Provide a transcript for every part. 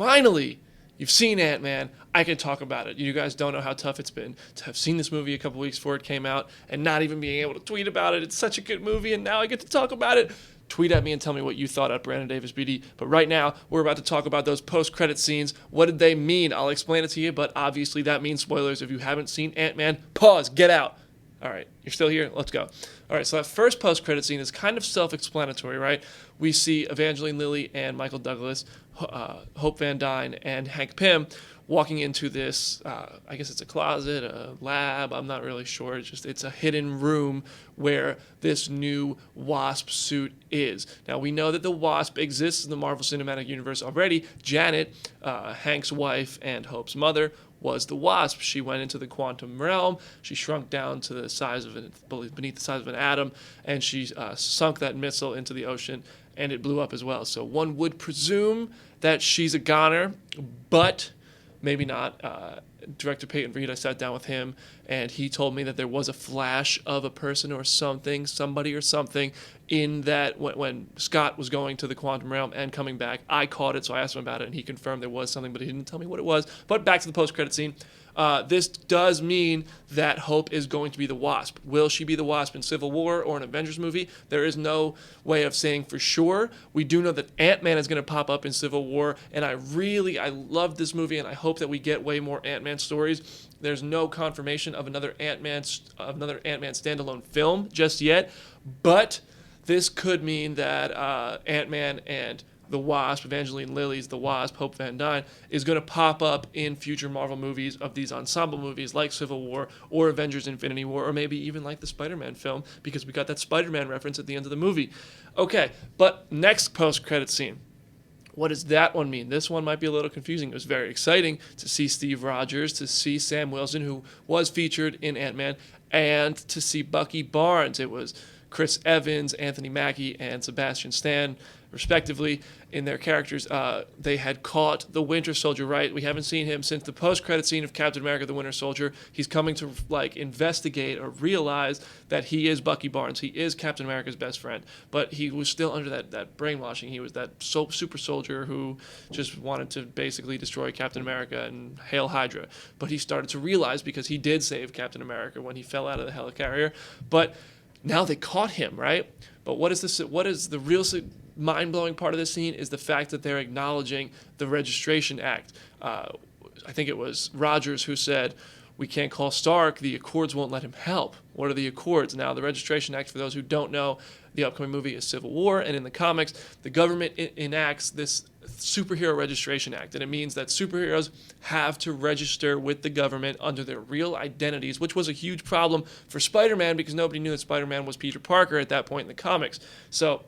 finally, you've seen Ant-Man. I can talk about it. You guys don't know how tough it's been to have seen this movie a couple weeks before it came out and not even being able to tweet about it. It's such a good movie, and now I get to talk about it. Tweet at me and tell me what you thought at Brandon Davis BD. But right now, we're about to talk about those post-credit scenes. What did they mean? I'll explain it to you, but obviously that means spoilers. If you haven't seen Ant-Man, pause, get out. All right, you're still here? Let's go. All right, so that first post-credit scene is kind of self-explanatory, right? We see Evangeline Lilly and Michael Douglas, Hope Van Dyne, and Hank Pym walking into this, I guess it's a closet, a lab, I'm not really sure. It's a hidden room where this new Wasp suit is. Now, we know that the Wasp exists in the Marvel Cinematic Universe already. Janet, Hank's wife and Hope's mother, was the Wasp. She went into the quantum realm. She shrunk down to the size of beneath the size of an atom, and she sunk that missile into the ocean, and it blew up as well. So one would presume that she's a goner, but maybe not. Director Peyton Reed, I sat down with him, and he told me that there was a flash of a person or something, somebody or something, in that when Scott was going to the quantum realm and coming back. I caught it, so I asked him about it, and he confirmed there was something, but he didn't tell me what it was. But back to the post-credit scene. This does mean that Hope is going to be the Wasp. Will she be the Wasp in Civil War or an Avengers movie? There is no way of saying for sure. We do know that Ant-Man is going to pop up in Civil War, and I love this movie, and I hope that we get way more Ant-Man stories. There's no confirmation of another Ant-Man standalone film just yet, but this could mean that Ant-Man and the Wasp, Evangeline Lilly's the Wasp, Hope Van Dyne, is going to pop up in future Marvel movies of these ensemble movies like Civil War or Avengers Infinity War, or maybe even like the Spider-Man film, because we got that Spider-Man reference at the end of the movie. Okay, but next post-credit scene. What does that one mean? This one might be a little confusing. It was very exciting to see Steve Rogers, to see Sam Wilson, who was featured in Ant-Man, and to see Bucky Barnes. It was Chris Evans, Anthony Mackie, and Sebastian Stan, respectively, in their characters. They had caught the Winter Soldier, right? We haven't seen him since the post-credit scene of Captain America: The Winter Soldier. He's coming to investigate or realize that he is Bucky Barnes. He is Captain America's best friend, but he was still under that brainwashing. He was that super soldier who just wanted to basically destroy Captain America and Hail Hydra. But he started to realize, because he did save Captain America when he fell out of the helicarrier, but now they caught him, right? But what is the real mind-blowing part of this scene is the fact that they're acknowledging the Registration Act. I think it was Rogers who said, "We can't call Stark, the Accords won't let him help." What are the Accords? Now, the Registration Act, for those who don't know, the upcoming movie is Civil War, and in the comics, the government enacts this Superhero Registration Act, and it means that superheroes have to register with the government under their real identities, which was a huge problem for Spider-Man because nobody knew that Spider-Man was Peter Parker at that point in the comics. So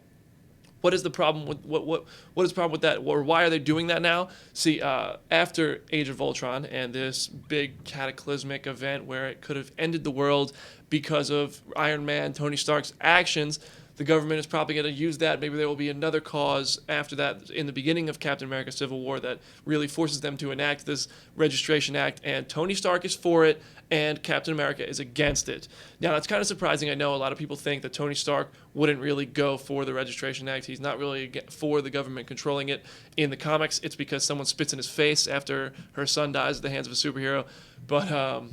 what is the problem with what is the problem with that, or why are they doing that now? See, after Age of Ultron and this big cataclysmic event where it could have ended the world because of Iron Man, Tony Stark's actions, the government is probably going to use that. Maybe there will be another cause after that in the beginning of Captain America Civil War that really forces them to enact this Registration Act, and Tony Stark is for it, and Captain America is against it. Now, that's kind of surprising. I know a lot of people think that Tony Stark wouldn't really go for the Registration Act. He's not really for the government controlling it. In the comics, it's because someone spits in his face after her son dies at the hands of a superhero. But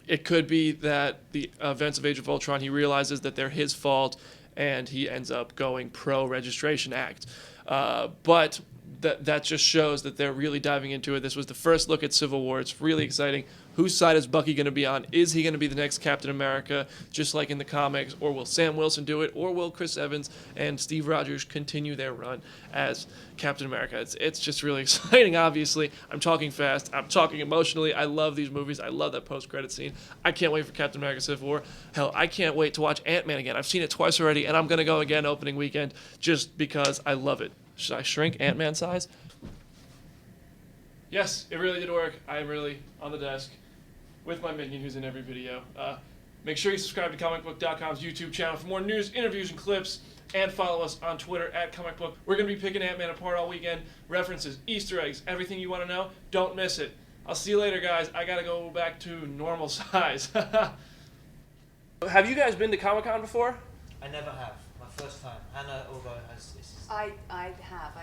it could be that the events of Age of Ultron, he realizes that they're his fault, and he ends up going pro-Registration Act. But that just shows that they're really diving into it. This was the first look at Civil War. It's really exciting. Whose side is Bucky going to be on? Is he going to be the next Captain America, just like in the comics? Or will Sam Wilson do it? Or will Chris Evans and Steve Rogers continue their run as Captain America? It's just really exciting, obviously. I'm talking fast. I'm talking emotionally. I love these movies. I love that post-credit scene. I can't wait for Captain America Civil War. Hell, I can't wait to watch Ant-Man again. I've seen it twice already, and I'm going to go again opening weekend just because I love it. Should I shrink Ant-Man size? Yes, it really did work. I'm really on the desk with my minion who's in every video. Make sure you subscribe to Comicbook.com's YouTube channel for more news, interviews, and clips, and follow us on Twitter at ComicBook. We're going to be picking Ant-Man apart all weekend. References, Easter eggs, everything you want to know. Don't miss it. I'll see you later, guys. I got to go back to normal size. Have you guys been to Comic-Con before? I never have. My first time. Hannah, although has... I have.